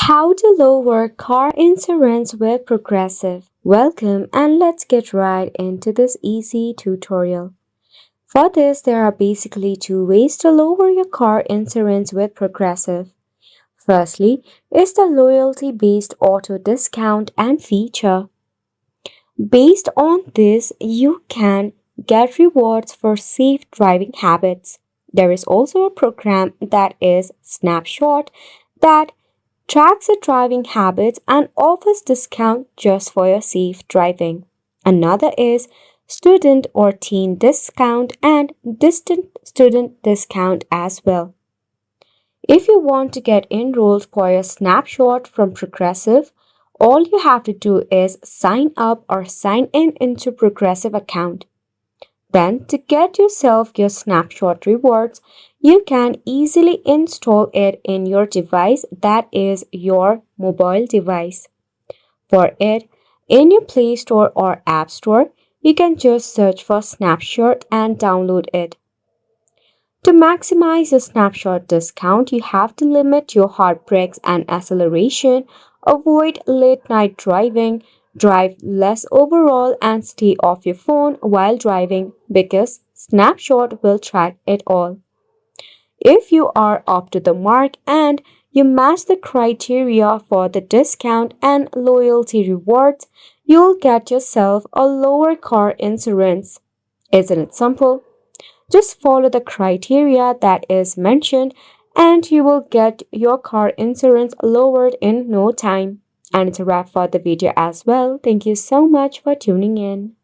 How to lower car insurance with Progressive. Welcome and let's get right into this easy tutorial. For this, there are basically two ways to lower your car insurance with Progressive. Firstly, is the loyalty-based auto discount and feature. Based on this, you can get rewards for safe driving habits. There is also a program that is Snapshot that tracks your driving habits and offers discount just for your safe driving. Another is student or teen discount and distant student discount as well. If you want to get enrolled for your snapshot from Progressive, all you have to do is sign up or sign in into Progressive account. Then, to get yourself your snapshot rewards, you can easily install it in your device, that is your mobile device. For it, in your Play Store or App Store, you can just search for Snapshot and download it. To maximize your snapshot discount, you have to limit your hard brakes and acceleration, avoid late night driving, drive less overall, and stay off your phone while driving because Snapshot will track it all. If you are up to the mark and you match the criteria for the discount and loyalty rewards, you'll get yourself a lower car insurance. Isn't it simple? Just follow the criteria that is mentioned and you will get your car insurance lowered in no time. And it's a wrap for the video as well. Thank you so much for tuning in.